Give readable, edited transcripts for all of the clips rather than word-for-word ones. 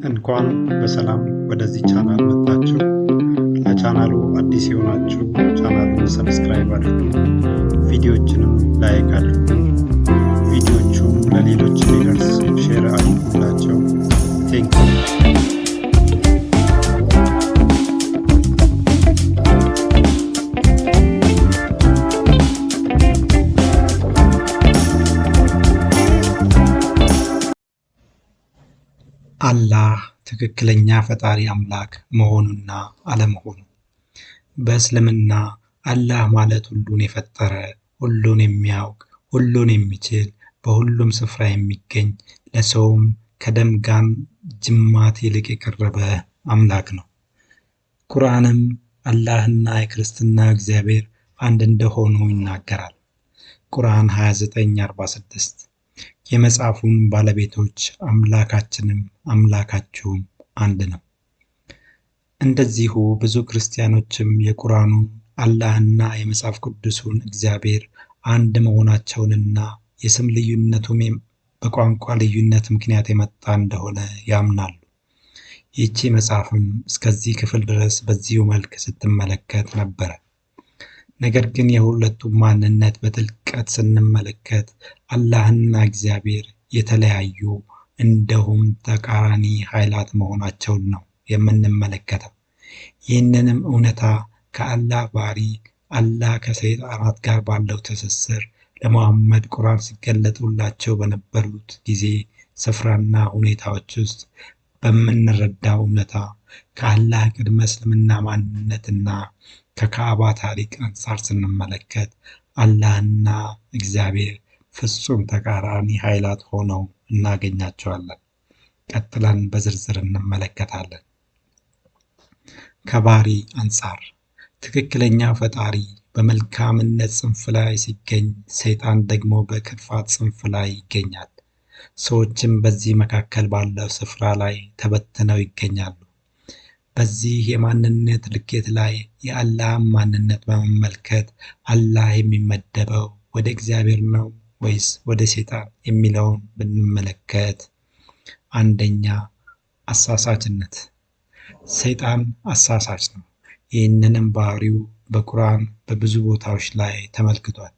እንኳን በሰላም ወደዚህ ቻናል መጣችሁ። ለቻናሉ አዲስ የሆናችሁ ቻናሉን ሰብስክራይብ አድርጉ፣ ቪዲዮዎችንም ላይክ አድርጉ። ቪዲዮቹም ለሌሎች እንዲደርስ ሼር አድርጉላቸው። ቴንኪው። አላህ ትክክለኛ ፈጣሪ አምላክ መሆኑና አለመሆኑ። በእስልምና አላህ ማለት ሁሉን የፈጠረ፣ ሁሉን የሚያውቅ፣ ሁሉን የሚችል፣ በሁሉም ስፍራ የሚገኝ፣ ለሰውም ከደም ጋን ጅማት ይልቅ የቀረበ አምላክ ነው። ቁርአንም አላህና የክርስትና እግዚአብሔር አንድ እንደሆኑ ይናገራል። ቁርአን 29:46 የመጽሐፉን ባለቤቶች አምላካችንም አምላካችሁም አንድ ነው። እንደዚሁ ብዙ ክርስቲያኖችም የቁርአኑን አላህና የመጽሐፍ ቅዱሱን እግዚአብሔር አንድ መሆናቸውንና የስም ልዩነቱም በቋንቋ ልዩነት ምክንያት የመጣ እንደሆነ ያምናሉ። ይህቺ መጽሐፍም እስከዚህ ክፍል ድረስ በዚሁ መልክ ስትመለከት ነበረ። ነገር ግን የሁለቱም ማንነት በጥልቀት ስንመለከት አላህና እግዚአብሔር የተለያዩ እንደሁም ተቃራኒ ኃይላት መሆናቸውን ነው የምንመለከተው። ይህንንም እውነታ ከአላህ ባህሪ አላህ ከሰይጣናት ጋር ባለው ትስስር ለመሐመድ ቁርአን ሲገለጡላቸው በነበሩት ጊዜ ስፍራና ሁኔታዎች ውስጥ በምንረዳው እውነታ ከአላህ ቅድመ እስልምና ማንነትና ከካዕባ ታሪክ አንጻር ስንመለከት አላህና እግዚአብሔር ፍጹም ተቃራኒ ኃይላት ሆነው እናገኛቸዋለን። ቀጥለን በዝርዝር እንመለከታለን። ከባህሪ አንጻር ትክክለኛ ፈጣሪ በመልካምነት ጽንፍ ላይ ሲገኝ፣ ሰይጣን ደግሞ በክፋት ጽንፍ ላይ ይገኛል። ሰዎችም በዚህ መካከል ባለው ስፍራ ላይ ተበትነው ይገኛሉ። በዚህ የማንነት ልኬት ላይ የአላህን ማንነት በመመልከት አላህ የሚመደበው ወደ እግዚአብሔር ነው ወይስ ወደ ሰይጣን የሚለውን ብንመለከት፣ አንደኛ አሳሳችነት። ሰይጣን አሳሳች ነው። ይህንንም ባህሪው በቁርአን በብዙ ቦታዎች ላይ ተመልክቷል።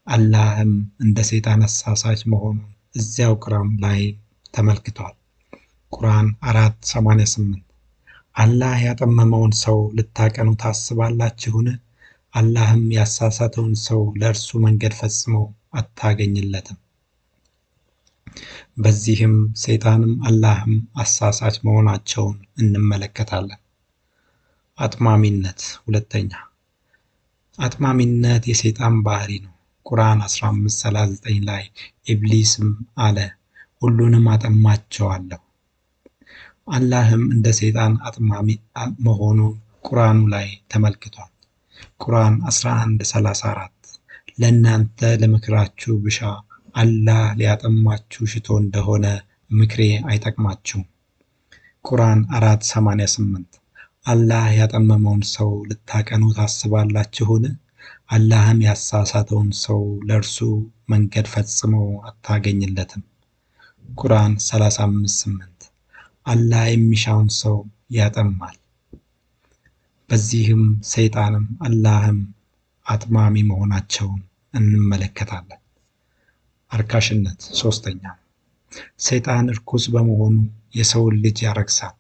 አላህም እንደ ሰይጣን አሳሳች መሆኑን እዚያው ቁርአን ላይ ተመልክቷል። ቁርአን 4:88 አላህ ያጠመመውን ሰው ልታቀኑ ታስባላችሁን? አላህም ያሳሳተውን ሰው ለእርሱ መንገድ ፈጽሞ አታገኝለትም። በዚህም ሰይጣንም አላህም አሳሳች መሆናቸውን እንመለከታለን። አጥማሚነት ሁለተኛ። አጥማሚነት የሰይጣን ባህሪ ነው። ቁርአን 15:39 ላይ ኢብሊስም አለ ሁሉንም አጠማቸዋለሁ። አላህም እንደ ሰይጣን አጥማሚ መሆኑን ቁርአኑ ላይ ተመልክቷል። ቁርአን 11:34 ለእናንተ ለምክራችሁ ብሻ አላህ ሊያጠማችሁ ሽቶ እንደሆነ ምክሬ አይጠቅማችሁም። ቁርአን 4:88 አላህ ያጠመመውን ሰው ልታቀኑ ታስባላችሁን? አላህም ያሳሳተውን ሰው ለእርሱ መንገድ ፈጽሞ አታገኝለትም። ቁርአን 35:8 አላህ የሚሻውን ሰው ያጠማል። በዚህም ሰይጣንም አላህም አጥማሚ መሆናቸውን እንመለከታለን። አርካሽነት ሶስተኛ። ሰይጣን እርኩስ በመሆኑ የሰውን ልጅ ያረክሳል።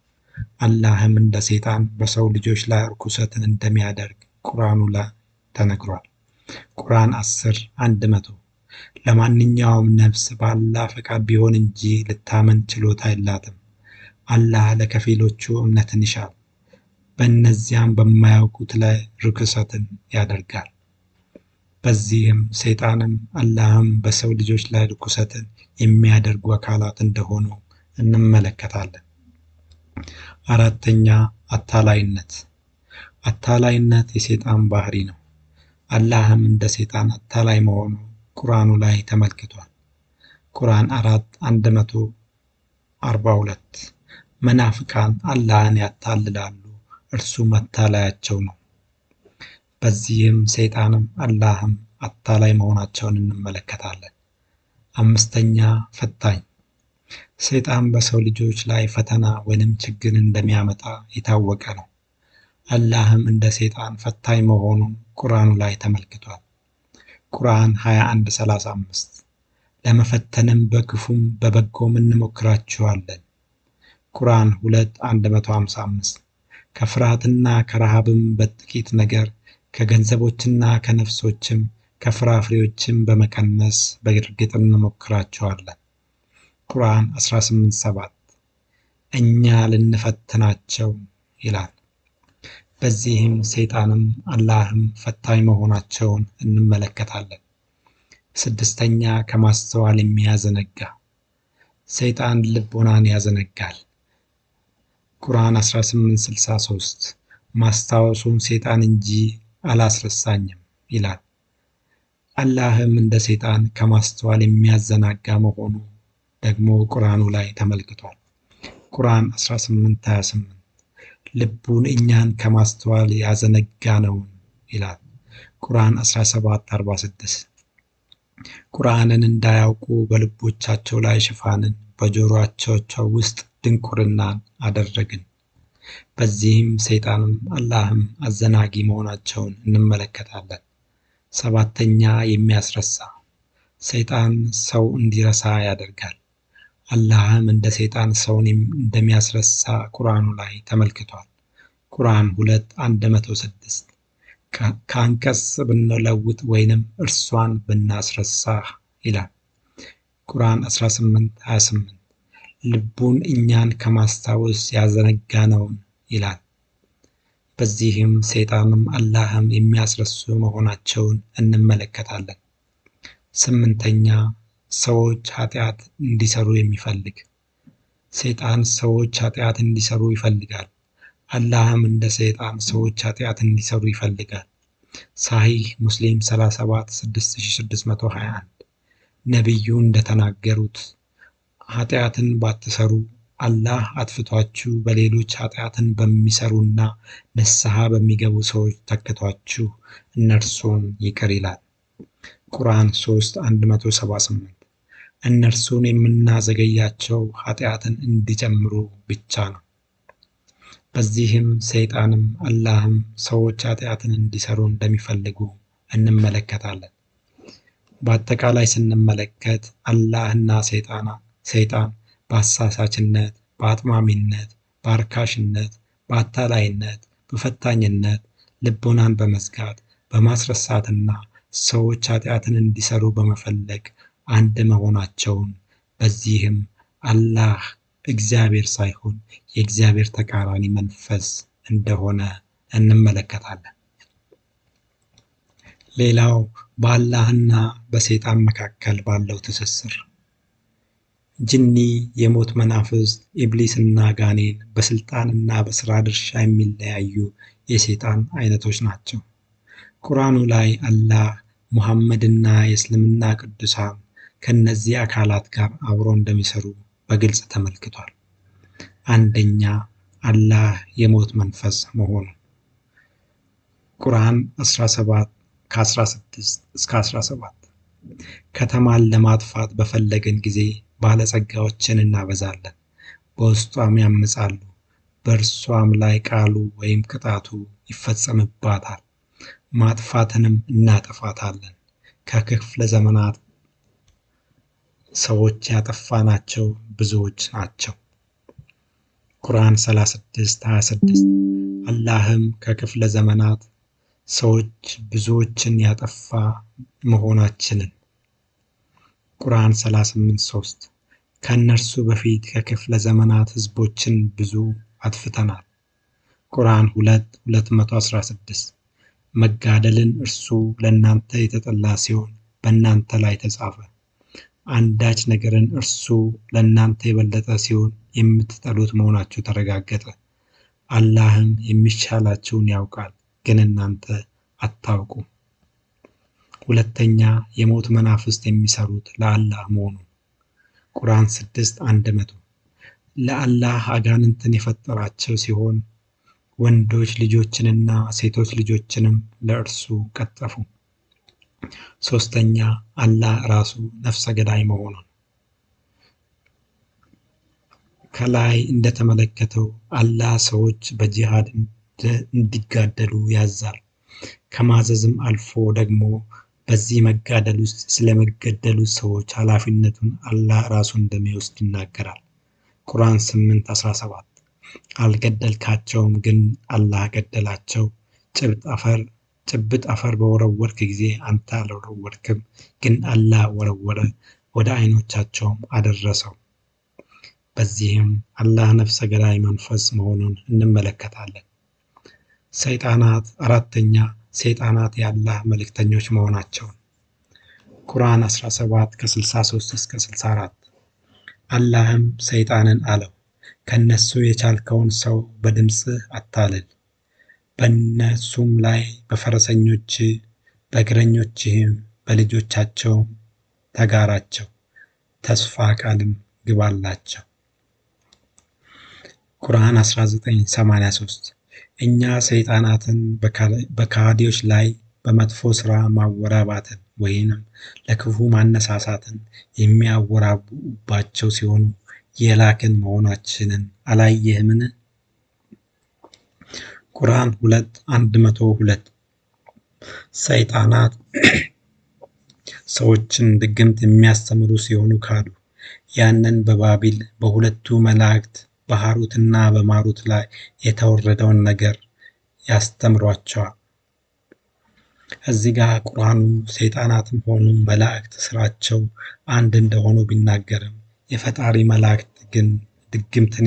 አላህም እንደ ሰይጣን በሰው ልጆች ላይ እርኩሰትን እንደሚያደርግ ቁርአኑ ላይ ተነግሯል። ቁርአን 10:100 ለማንኛውም ነፍስ በአላህ ፈቃድ ቢሆን እንጂ ልታመን ችሎታ የላትም። አላህ ለከፊሎቹ እምነትን ይሻል፣ በእነዚያም በማያውቁት ላይ ርኩሰትን ያደርጋል። በዚህም ሰይጣንም አላህም በሰው ልጆች ላይ ርኩሰትን የሚያደርጉ አካላት እንደሆኑ እንመለከታለን። አራተኛ አታላይነት። አታላይነት የሰይጣን ባህሪ ነው። አላህም እንደ ሰይጣን አታላይ መሆኑ ቁርአኑ ላይ ተመልክቷል። ቁርአን 4:142 መናፍቃን አላህን ያታልላሉ፣ እርሱ መታለያቸው ነው። በዚህም ሰይጣንም አላህም አታላይ መሆናቸውን እንመለከታለን። አምስተኛ ፈታኝ። ሰይጣን በሰው ልጆች ላይ ፈተና ወይንም ችግር እንደሚያመጣ የታወቀ ነው። አላህም እንደ ሰይጣን ፈታኝ መሆኑን ቁርአኑ ላይ ተመልክቷል። ቁርአን 21:35 ለመፈተንም በክፉም በበጎም እንሞክራችኋለን። ቁርአን 2:155 ከፍርሃትና ከረሃብም በጥቂት ነገር ከገንዘቦችና ከነፍሶችም ከፍራፍሬዎችም በመቀነስ በእርግጥ እንሞክራችኋለን። ቁርአን 18:7 እኛ ልንፈትናቸው ይላል። በዚህም ሰይጣንም አላህም ፈታኝ መሆናቸውን እንመለከታለን። ስድስተኛ ከማስተዋል የሚያዘነጋ ሰይጣን ልቦናን ያዘነጋል። ቁርአን 18:63 ማስታወሱን ሰይጣን እንጂ አላስረሳኝም ይላል። አላህም እንደ ሰይጣን ከማስተዋል የሚያዘናጋ መሆኑ ደግሞ ቁርአኑ ላይ ተመልክቷል። ቁርአን 18:28 ልቡን እኛን ከማስተዋል ያዘነጋነውን ይላል። ቁርአን 17:46 ቁርአንን እንዳያውቁ በልቦቻቸው ላይ ሽፋንን በጆሮአቸው ውስጥ ድንቁርናን አደረግን። በዚህም ሰይጣንም አላህም አዘናጊ መሆናቸውን እንመለከታለን። ሰባተኛ የሚያስረሳ ሰይጣን ሰው እንዲረሳ ያደርጋል። አላህም እንደ ሰይጣን ሰውን እንደሚያስረሳ ቁርአኑ ላይ ተመልክቷል። ቁርአን 2:106 ከአንቀጽ ብንለውጥ ወይንም እርሷን ብናስረሳህ ይላል። ቁርአን 18:28 ልቡን እኛን ከማስታወስ ያዘነጋነውን ይላል። በዚህም ሰይጣንም አላህም የሚያስረሱ መሆናቸውን እንመለከታለን። ስምንተኛ ሰዎች ኃጢአት እንዲሰሩ የሚፈልግ ሰይጣን ሰዎች ኃጢአት እንዲሰሩ ይፈልጋል። አላህም እንደ ሰይጣን ሰዎች ኃጢአት እንዲሰሩ ይፈልጋል። ሳሂህ ሙስሊም 37:6621 ነቢዩ እንደተናገሩት ኃጢአትን ባትሰሩ አላህ አጥፍቷችሁ በሌሎች ኃጢአትን በሚሰሩና ንስሐ በሚገቡ ሰዎች ተክቷችሁ እነርሱን ይቅር ይላል። ቁርአን 3:178 እነርሱን የምናዘገያቸው ኃጢአትን እንዲጨምሩ ብቻ ነው። በዚህም ሰይጣንም አላህም ሰዎች ኃጢአትን እንዲሰሩ እንደሚፈልጉ እንመለከታለን። በአጠቃላይ ስንመለከት አላህና ሰይጣን በአሳሳችነት፣ በአጥማሚነት፣ በአርካሽነት፣ በአታላይነት፣ በፈታኝነት፣ ልቦናን በመዝጋት፣ በማስረሳትና ሰዎች ኃጢአትን እንዲሰሩ በመፈለግ አንድ መሆናቸውን በዚህም አላህ እግዚአብሔር ሳይሆን የእግዚአብሔር ተቃራኒ መንፈስ እንደሆነ እንመለከታለን። ሌላው በአላህና በሰይጣን መካከል ባለው ትስስር ጅኒ፣ የሞት መናፍስት፣ ኢብሊስና ጋኔን በስልጣንና በስራ ድርሻ የሚለያዩ የሰይጣን አይነቶች ናቸው። ቁርአኑ ላይ አላህ ሙሐመድና የእስልምና ቅዱሳን ከነዚህ አካላት ጋር አብሮ እንደሚሰሩ በግልጽ ተመልክቷል። አንደኛ አላህ የሞት መንፈስ መሆኑ ቁርአን 17:16-17 ከተማን ለማጥፋት በፈለግን ጊዜ ባለጸጋዎችን እናበዛለን፣ በውስጧም ያምጻሉ፣ በእርሷም ላይ ቃሉ ወይም ቅጣቱ ይፈጸምባታል፣ ማጥፋትንም እናጠፋታለን። ከክፍለ ዘመናት ሰዎች ያጠፋናቸው ብዙዎች ናቸው። ቁርአን 36:26 አላህም ከክፍለ ዘመናት ሰዎች ብዙዎችን ያጠፋ መሆናችንን። ቁርአን 38:3 ከእነርሱ በፊት ከክፍለ ዘመናት ህዝቦችን ብዙ አጥፍተናል። ቁርአን 2:216 መጋደልን እርሱ ለእናንተ የተጠላ ሲሆን በእናንተ ላይ ተጻፈ። አንዳች ነገርን እርሱ ለእናንተ የበለጠ ሲሆን የምትጠሉት መሆናችሁ ተረጋገጠ። አላህም የሚሻላችሁን ያውቃል፣ ግን እናንተ አታውቁም። ሁለተኛ የሞት መናፍስት የሚሰሩት ለአላህ መሆኑን ቁርአን 6:100 ለአላህ አጋንንትን የፈጠራቸው ሲሆን ወንዶች ልጆችንና ሴቶች ልጆችንም ለእርሱ ቀጠፉ። ሶስተኛ አላህ ራሱ ነፍሰ ገዳይ መሆኑን ከላይ እንደተመለከተው አላህ ሰዎች በጂሃድ እንዲጋደሉ ያዛል። ከማዘዝም አልፎ ደግሞ በዚህ መጋደል ውስጥ ስለሚገደሉት ሰዎች ኃላፊነቱን አላህ ራሱ እንደሚወስድ ይናገራል። ቁርአን 8:17 አልገደልካቸውም፣ ግን አላህ ገደላቸው። ጭብጥ አፈር በወረወርክ ጊዜ አንተ አልወረወርክም፣ ግን አላህ ወረወረ፣ ወደ ዓይኖቻቸውም አደረሰው። በዚህም አላህ ነፍሰ ገዳይ መንፈስ መሆኑን እንመለከታለን። አራተኛ ሰይጣናት የአላህ መልእክተኞች መሆናቸውን ቁርአን 17:63-64 አላህም ሰይጣንን አለው፣ ከነሱ የቻልከውን ሰው በድምፅህ አታልል፣ በእነሱም ላይ በፈረሰኞች በእግረኞችህም በልጆቻቸውም ተጋራቸው፣ ተስፋ ቃልም ግባላቸው። ቁርአን 19:83 እኛ ሰይጣናትን በካህዲዎች ላይ በመጥፎ ሥራ ማወራባትን ወይንም ለክፉ ማነሳሳትን የሚያወራቡባቸው ሲሆኑ የላክን መሆናችንን አላየህምን? ቁርአን 2:102 ሰይጣናት ሰዎችን ድግምት የሚያስተምሩ ሲሆኑ ካዱ። ያንን በባቢል በሁለቱ መላእክት በሃሩትና በማሩት ላይ የተወረደውን ነገር ያስተምሯቸዋል። እዚህ ጋር ቁርአኑ ሰይጣናትም ሆኑ መላእክት ስራቸው አንድ እንደሆኑ ቢናገርም የፈጣሪ መላእክት ግን ድግምትን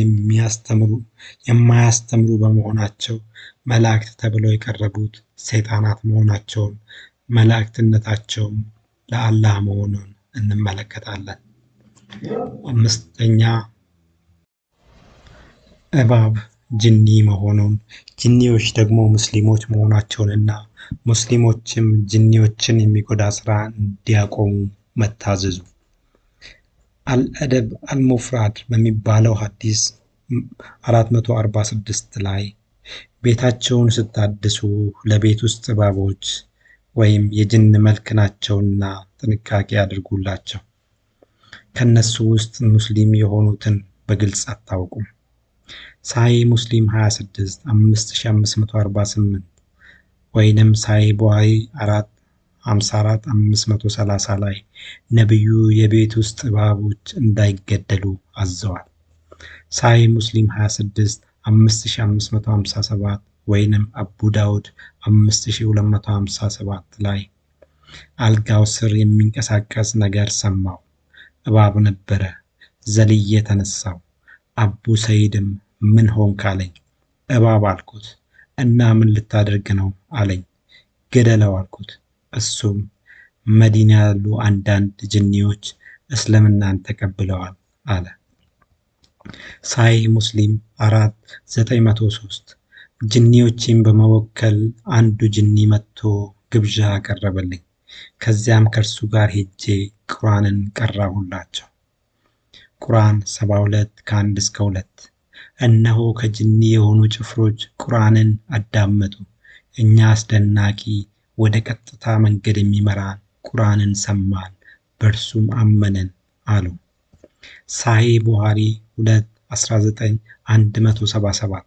የማያስተምሩ በመሆናቸው መላእክት ተብለው የቀረቡት ሰይጣናት መሆናቸውን መላእክትነታቸውም ለአላህ መሆኑን እንመለከታለን። አምስተኛ እባብ ጅኒ መሆኑን፣ ጅኒዎች ደግሞ ሙስሊሞች መሆናቸውንና ሙስሊሞችም ጅኒዎችን የሚጎዳ ስራ እንዲያቆሙ መታዘዙ። አልአደብ አልሙፍራድ በሚባለው ሐዲስ 446 ላይ ቤታቸውን ስታድሱ ለቤት ውስጥ እባቦች ወይም የጅን መልክ ናቸውና ጥንቃቄ አድርጉላቸው፣ ከነሱ ውስጥ ሙስሊም የሆኑትን በግልጽ አታውቁም። ሳሂህ ሙስሊም 56:5548 ወይንም ሳሂህ ቡኻሪ 4:54-530 ላይ ነብዩ የቤት ውስጥ እባቦች እንዳይገደሉ አዘዋል። ሳሂህ ሙስሊም 56:5557 ወይንም አቡ ዳውድ 5257 ላይ አልጋው ስር የሚንቀሳቀስ ነገር ሰማሁ፣ እባብ ነበረ፣ ዘልዬ ተነሳሁ። አቡ ሰይድም ምን ሆንክ አለኝ። እባብ አልኩት። እና ምን ልታደርግ ነው አለኝ። ግደለው አልኩት። እሱም መዲና ያሉ አንዳንድ ጅኒዎች እስልምናን ተቀብለዋል አለ። ሳሂህ ሙስሊም 4:903 ጅኒዎችን በመወከል አንዱ ጅኒ መጥቶ ግብዣ አቀረበልኝ። ከዚያም ከእርሱ ጋር ሄጄ ቁርአንን ቀራሁላቸው። ቁርአን 72:1-2 እነሆ ከጅኒ የሆኑ ጭፍሮች ቁርአንን አዳመጡ፣ እኛ አስደናቂ ወደ ቀጥታ መንገድ የሚመራን ቁርአንን ሰማን፣ በእርሱም አመንን አሉ። ሳሂህ ቡኻሪ 2:19-177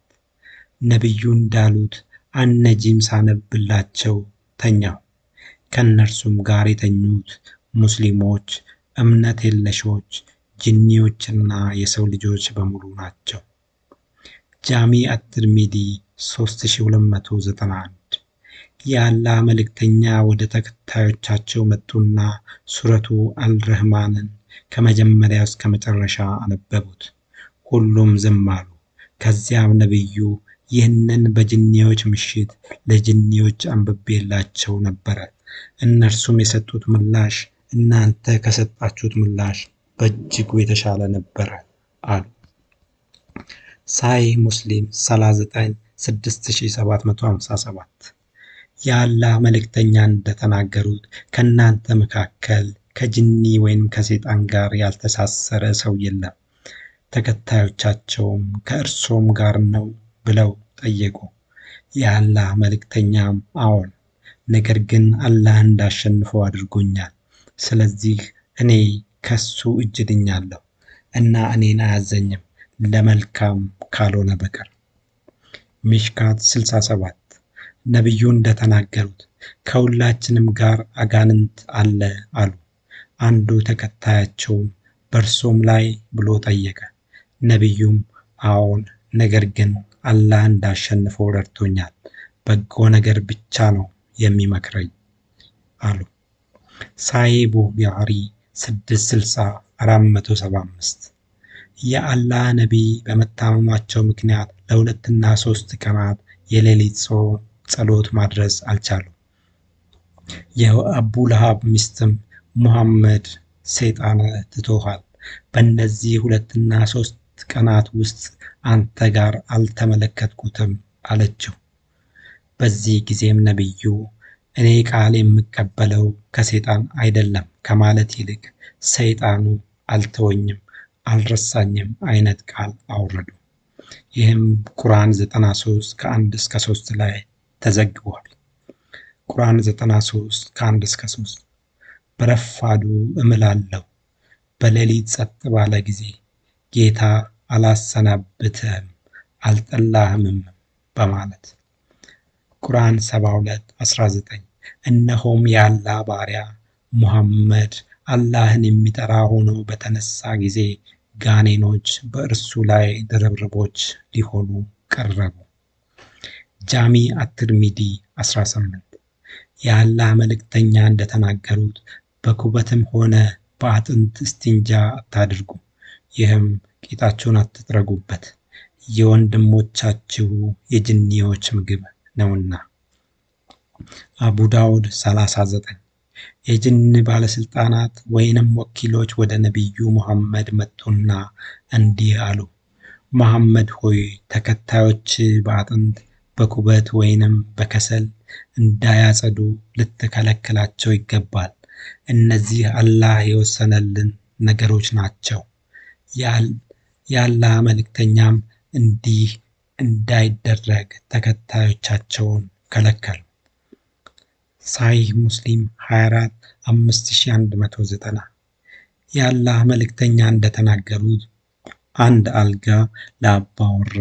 ነቢዩ እንዳሉት አነጂም ሳነብላቸው ተኛሁ። ከእነርሱም ጋር የተኙት ሙስሊሞች፣ እምነት የለሾች፣ ጅኒዎችና የሰው ልጆች በሙሉ ናቸው። ጃሚ አትርሚዲ 3291 የአላህ መልእክተኛ ወደ ተከታዮቻቸው መጡና ሱረቱ አልረህማንን ከመጀመሪያ እስከ መጨረሻ አነበቡት። ሁሉም ዝም አሉ። ከዚያም ነብዩ ይህንን በጅኒዎች ምሽት ለጅኒዎች አንብቤላቸው ነበረ፣ እነርሱም የሰጡት ምላሽ እናንተ ከሰጣችሁት ምላሽ በእጅጉ የተሻለ ነበረ አሉ። ሳሂህ ሙስሊም 39:6757 የአላህ መልእክተኛ እንደተናገሩት ከእናንተ መካከል ከጅኒ ወይም ከሰይጣን ጋር ያልተሳሰረ ሰው የለም። ተከታዮቻቸውም ከእርሶም ጋር ነው ብለው ጠየቁ። የአላህ መልእክተኛም አዎን፣ ነገር ግን አላህ እንዳሸንፈው አድርጎኛል። ስለዚህ እኔ ከሱ እጅ ድኛለሁ እና እኔን አያዘኝም። ለመልካም ካልሆነ በቀር። ሚሽካት 67 ነቢዩ እንደተናገሩት ከሁላችንም ጋር አጋንንት አለ አሉ። አንዱ ተከታያቸውም በእርሶም ላይ ብሎ ጠየቀ። ነቢዩም አዎን፣ ነገር ግን አላህ እንዳሸንፈው ረድቶኛል፣ በጎ ነገር ብቻ ነው የሚመክረኝ አሉ። ሳሂህ ቡኻሪ 660 475 የአላህ ነቢይ በመታመማቸው ምክንያት ለ2 እና 3 ቀናት የሌሊት ጾም ጸሎት ማድረስ አልቻሉም። የአቡ ለሃብ ሚስትም ሙሐመድ ሰይጣን ትቶሃል፣ በእነዚህ 2 እና 3 ቀናት ውስጥ አንተ ጋር አልተመለከትኩትም አለችው። በዚህ ጊዜም ነቢዩ እኔ ቃል የምቀበለው ከሰይጣን አይደለም ከማለት ይልቅ ሰይጣኑ አልተወኝም አልረሳኝም አይነት ቃል አወረዱ። ይህም ቁርአን 93 ከ1 እስከ 3 ላይ ተዘግቧል። ቁርአን 93 ከ1 እስከ 3 በረፋዱ እምላለሁ፣ በሌሊት ጸጥ ባለ ጊዜ ጌታ አላሰናብትህም አልጠላህምም በማለት። ቁርአን 72 19 እነሆም የአላህ ባሪያ ሙሐመድ አላህን የሚጠራ ሆኖ በተነሳ ጊዜ ጋኔኖች በእርሱ ላይ ድርብርቦች ሊሆኑ ቀረቡ። ጃሚ አትርሚዲ 18 የአላህ መልእክተኛ እንደተናገሩት በኩበትም ሆነ በአጥንት እስቲንጃ አታድርጉ፣ ይህም ቂጣችሁን አትጥረጉበት፣ የወንድሞቻችሁ የጅኒዎች ምግብ ነውና። አቡ ዳውድ 39 የጅን ባለስልጣናት ወይንም ወኪሎች ወደ ነቢዩ ሙሐመድ መጡና እንዲህ አሉ፣ ሙሐመድ ሆይ ተከታዮች በአጥንት በኩበት ወይንም በከሰል እንዳያጸዱ ልትከለክላቸው ይገባል። እነዚህ አላህ የወሰነልን ነገሮች ናቸው። የአላህ መልእክተኛም እንዲህ እንዳይደረግ ተከታዮቻቸውን ከለከሉ። ሳሂህ ሙስሊም 24 5190 የአላህ መልእክተኛ እንደተናገሩት አንድ አልጋ ለአባወራ፣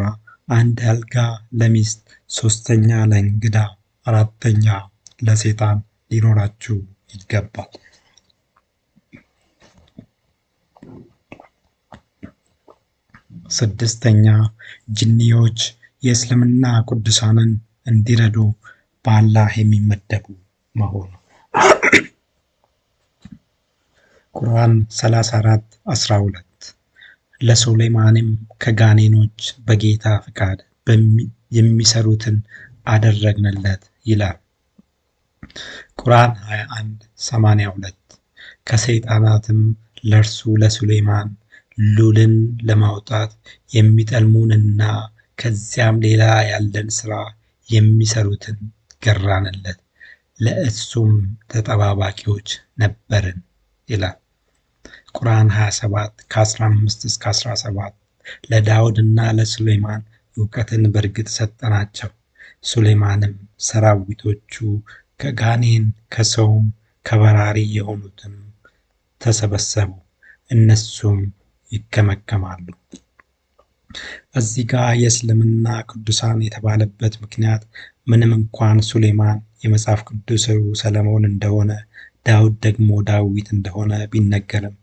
አንድ አልጋ ለሚስት፣ 3ኛ ለእንግዳ፣ 4ኛ ለሰይጣን ሊኖራችሁ ይገባል። 6ኛ ጅኒዎች የእስልምና ቅዱሳንን እንዲረዱ በአላህ የሚመደቡ መሆኑ። ቁርአን 34 12 ለሱሌይማንም ከጋኔኖች በጌታ ፍቃድ የሚሰሩትን አደረግንለት ይላል። ቁርአን 21 82 ከሰይጣናትም ለእርሱ ለሱሌይማን ሉልን ለማውጣት የሚጠልሙንና ከዚያም ሌላ ያለን ሥራ የሚሰሩትን ገራንለት፣ ለእሱም ተጠባባቂዎች ነበርን ይላል። ቁርአን 27 ከ15 እስከ 17 ለዳውድና ለሱሌይማን እውቀትን በእርግጥ ሰጠናቸው። ሱሌይማንም ሰራዊቶቹ ከጋኔን ከሰውም ከበራሪ የሆኑትም ተሰበሰቡ፣ እነሱም ይከመከማሉ። እዚህ ጋር የእስልምና ቅዱሳን የተባለበት ምክንያት ምንም እንኳን ሱሌይማን የመጽሐፍ ቅዱስ ሰለሞን እንደሆነ ዳዊት ደግሞ ዳዊት እንደሆነ ቢነገርም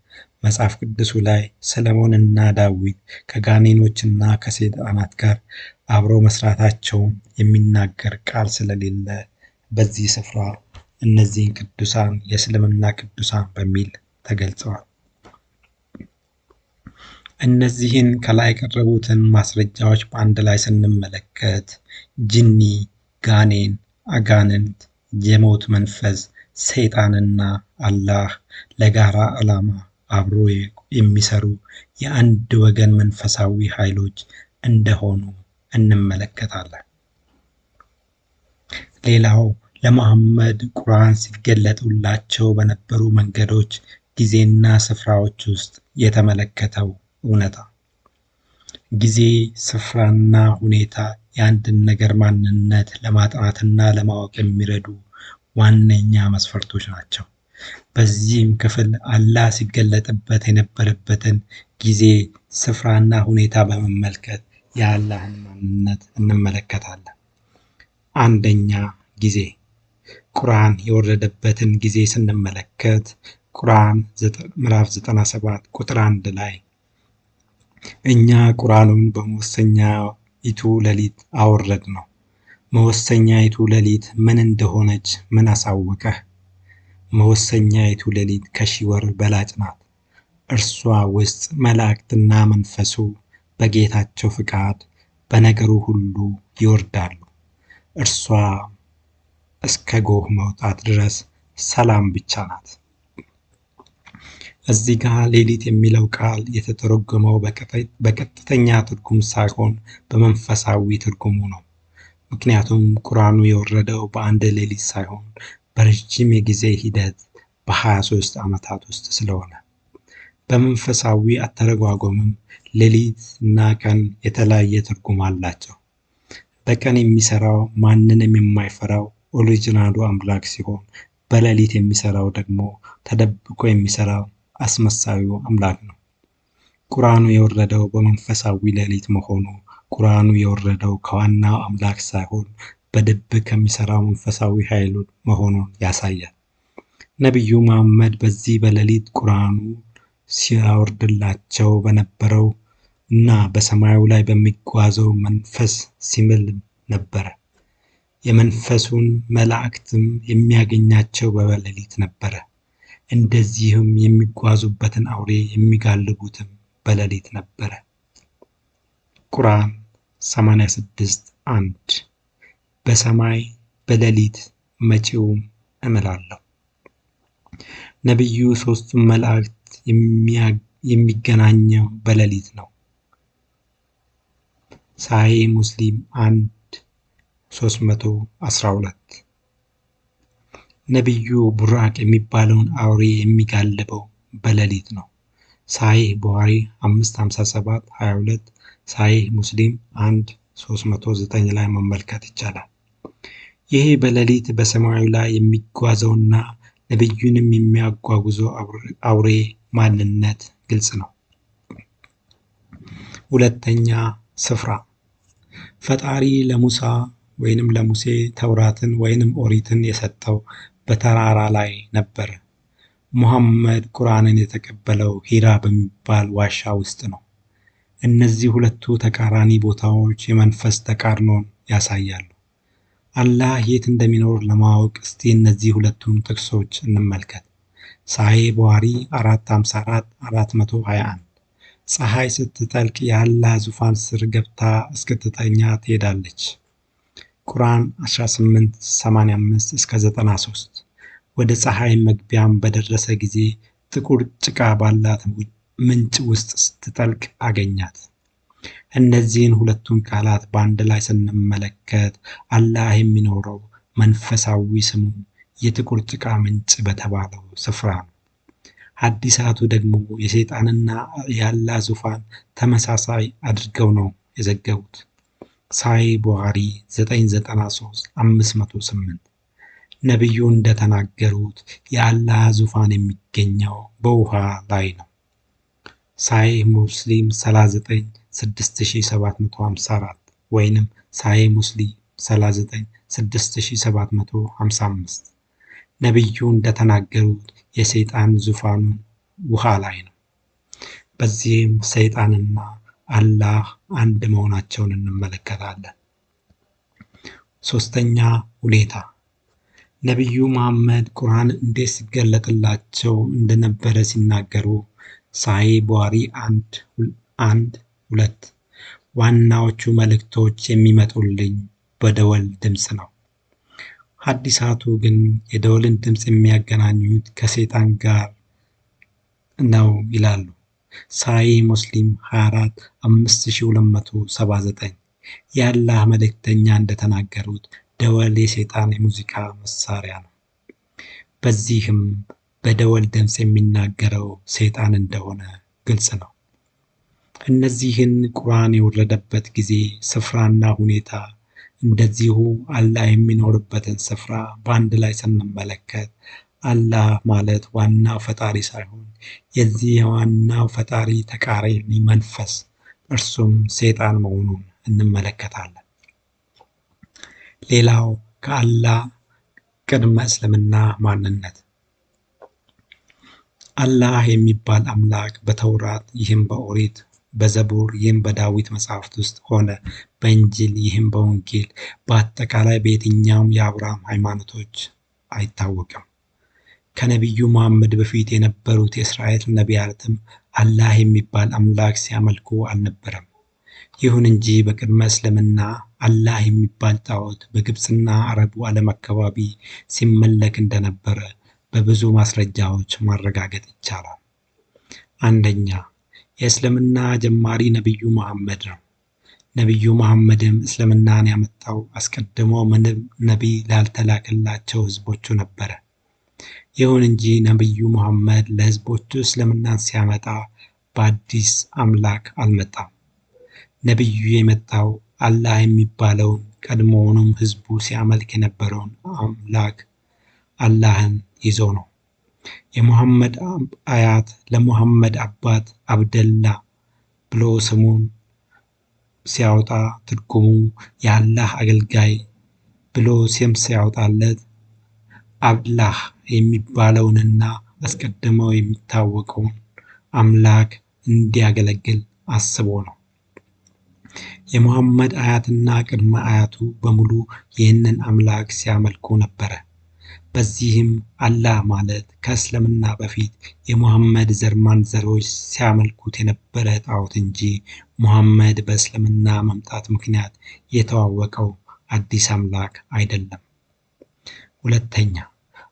መጽሐፍ ቅዱሱ ላይ ሰለሞንና ዳዊት ከጋኔኖችና ከሰይጣናት ጋር አብረው መስራታቸውን የሚናገር ቃል ስለሌለ በዚህ ስፍራ እነዚህን ቅዱሳን የእስልምና ቅዱሳን በሚል ተገልጸዋል። እነዚህን ከላይ የቀረቡትን ማስረጃዎች በአንድ ላይ ስንመለከት ጅኒ፣ ጋኔን፣ አጋንንት፣ የሞት መንፈስ፣ ሰይጣንና አላህ ለጋራ ዓላማ አብሮ የሚሰሩ የአንድ ወገን መንፈሳዊ ኃይሎች እንደሆኑ እንመለከታለን። ሌላው ለመሐመድ ቁርአን ሲገለጡላቸው በነበሩ መንገዶች፣ ጊዜና ስፍራዎች ውስጥ የተመለከተው እውነታ። ጊዜ፣ ስፍራና ሁኔታ የአንድን ነገር ማንነት ለማጥናትና ለማወቅ የሚረዱ ዋነኛ መስፈርቶች ናቸው። በዚህም ክፍል አላህ ሲገለጥበት የነበረበትን ጊዜ፣ ስፍራና ሁኔታ በመመልከት የአላህን ማንነት እንመለከታለን። አንደኛ ጊዜ ቁርአን የወረደበትን ጊዜ ስንመለከት ቁርአን ምዕራፍ 97 ቁጥር 1 ላይ እኛ ቁርአኑን በመወሰኛይቱ ሌሊት አወረድነው፣ መወሰኛይቱ ሌሊት ምን እንደሆነች ምን አሳወቀህ? መወሰኛይቱ ሌሊት ከሺህ ወር በላጭ ናት። እርሷ ውስጥ መላእክትና መንፈሱ በጌታቸው ፍቃድ በነገሩ ሁሉ ይወርዳሉ። እርሷ እስከ ጎህ መውጣት ድረስ ሰላም ብቻ ናት። እዚህ ጋር ሌሊት የሚለው ቃል የተተረጎመው በቀጥተኛ ትርጉም ሳይሆን በመንፈሳዊ ትርጉሙ ነው። ምክንያቱም ቁርአኑ የወረደው በአንድ ሌሊት ሳይሆን በረጅም የጊዜ ሂደት በ23 ዓመታት ውስጥ ስለሆነ፣ በመንፈሳዊ አተረጓጎምም ሌሊት እና ቀን የተለያየ ትርጉም አላቸው። በቀን የሚሰራው ማንንም የማይፈራው ኦሪጂናሉ አምላክ ሲሆን፣ በሌሊት የሚሰራው ደግሞ ተደብቆ የሚሰራው አስመሳዩ አምላክ ነው። ቁርአኑ የወረደው በመንፈሳዊ ሌሊት መሆኑ ቁርአኑ የወረደው ከዋናው አምላክ ሳይሆን በድብቅ ከሚሰራው መንፈሳዊ ኃይል መሆኑን ያሳያል። ነቢዩ መሐመድ በዚህ በሌሊት ቁርአኑ ሲያወርድላቸው በነበረው እና በሰማዩ ላይ በሚጓዘው መንፈስ ሲምል ነበረ። የመንፈሱን መላእክትም የሚያገኛቸው በሌሊት ነበረ። እንደዚህም የሚጓዙበትን አውሬ የሚጋልቡትም በሌሊት ነበረ። ቁርአን 86:1 በሰማይ በሌሊት መቼውም እምላለሁ። ነቢዩ ሦስቱም መላእክት የሚገናኘው በሌሊት ነው። ሳሂህ ሙስሊም 1:312 ነቢዩ ቡራቅ የሚባለውን አውሬ የሚጋልበው በሌሊት ነው። ሳሂህ ቡኻሪ 5:57-22 ሳሂህ ሙስሊም 1:309 ላይ መመልከት ይቻላል። ይህ በሌሊት በሰማዩ ላይ የሚጓዘውና ነቢዩንም የሚያጓጉዘው አውሬ ማንነት ግልጽ ነው። ሁለተኛ ስፍራ ፈጣሪ ለሙሴ ተውራትን ኦሪትን የሰጠው በተራራ ላይ ነበር። ሙሐመድ ቁርአንን የተቀበለው ሂራ በሚባል ዋሻ ውስጥ ነው። እነዚህ ሁለቱ ተቃራኒ ቦታዎች የመንፈስ ተቃርኖን ያሳያሉ። አላህ የት እንደሚኖር ለማወቅ እስቲ እነዚህ ሁለቱን ጥቅሶች እንመልከት። ሳሂህ ቡኻሪ 454-421 ፀሐይ ስትጠልቅ የአላህ ዙፋን ስር ገብታ እስክትተኛ ትሄዳለች። ቁርአን 18:85-93 ወደ ፀሐይ መግቢያም በደረሰ ጊዜ ጥቁር ጭቃ ባላት ምንጭ ውስጥ ስትጠልቅ አገኛት። እነዚህን ሁለቱን ቃላት በአንድ ላይ ስንመለከት አላህ የሚኖረው መንፈሳዊ ስሙ የጥቁር ጭቃ ምንጭ በተባለው ስፍራ ነው። ሐዲሳቱ ደግሞ የሰይጣንና የአላህ ዙፋን ተመሳሳይ አድርገው ነው የዘገቡት። ሳሂህ ቡኻሪ 993-508 ነቢዩ እንደተናገሩት የአላህ ዙፋን የሚገኘው በውሃ ላይ ነው። ሳሂህ ሙስሊም 39:6754 ወይንም ሳሂህ ሙስሊም 39:6755 ነቢዩ እንደተናገሩት የሰይጣን ዙፋኑ ውሃ ላይ ነው። በዚህም ሰይጣንና አላህ አንድ መሆናቸውን እንመለከታለን። ሶስተኛ ሁኔታ ነቢዩ መሐመድ ቁርአን እንዴት ሲገለጥላቸው እንደነበረ ሲናገሩ ሳሂህ ቡኻሪ 1:1-2 ዋናዎቹ መልእክቶች የሚመጡልኝ በደወል ድምፅ ነው። ሐዲሳቱ ግን የደወልን ድምፅ የሚያገናኙት ከሰይጣን ጋር ነው ይላሉ። ሳሂህ ሙስሊም 24:5279 የአላህ መልእክተኛ እንደተናገሩት ደወል የሰይጣን የሙዚቃ መሳሪያ ነው። በዚህም በደወል ድምፅ የሚናገረው ሰይጣን እንደሆነ ግልጽ ነው። እነዚህን ቁርአን የወረደበት ጊዜ፣ ስፍራና ሁኔታ እንደዚሁ አላህ የሚኖርበትን ስፍራ በአንድ ላይ ስንመለከት አላህ ማለት ዋናው ፈጣሪ ሳይሆን የዚህ የዋናው ፈጣሪ ተቃራኒ መንፈስ እርሱም ሰይጣን መሆኑን እንመለከታለን። ሌላው ከአላህ ቅድመ እስልምና ማንነት አላህ የሚባል አምላክ በተውራት ይህም በኦሪት በዘቡር ይህም በዳዊት መጽሐፍት ውስጥ ሆነ በእንጂል ይህም በወንጌል በአጠቃላይ በየትኛውም የአብርሃም ሃይማኖቶች አይታወቅም። ከነቢዩ መሐመድ በፊት የነበሩት የእስራኤል ነቢያትም አላህ የሚባል አምላክ ሲያመልኩ አልነበረም። ይሁን እንጂ በቅድመ እስልምና አላህ የሚባል ጣዖት በግብፅና አረቡ ዓለም አካባቢ ሲመለክ እንደነበረ በብዙ ማስረጃዎች ማረጋገጥ ይቻላል። አንደኛ፣ የእስልምና ጀማሪ ነቢዩ መሐመድ ነው። ነቢዩ መሐመድም እስልምናን ያመጣው አስቀድሞ ምንም ነቢይ ላልተላከላቸው ሕዝቦቹ ነበረ። ይሁን እንጂ ነቢዩ መሐመድ ለሕዝቦቹ እስልምናን ሲያመጣ በአዲስ አምላክ አልመጣም። ነቢዩ የመጣው አላህ የሚባለውን ቀድሞውንም ሕዝቡ ሲያመልክ የነበረውን አምላክ አላህን ይዞ ነው። የሙሐመድ አያት ለሙሐመድ አባት አብደላ ብሎ ስሙን ሲያወጣ ትርጉሙ የአላህ አገልጋይ ብሎ ስም ሲያወጣለት አላህ የሚባለውንና አስቀድመው የሚታወቀውን አምላክ እንዲያገለግል አስቦ ነው። የሙሐመድ አያትና ቅድመ አያቱ በሙሉ ይህንን አምላክ ሲያመልኩ ነበረ። በዚህም አላህ ማለት ከእስልምና በፊት የሙሐመድ ዘር ማንዘሮች ሲያመልኩት የነበረ ጣዖት እንጂ ሙሐመድ በእስልምና መምጣት ምክንያት የተዋወቀው አዲስ አምላክ አይደለም። ሁለተኛ፣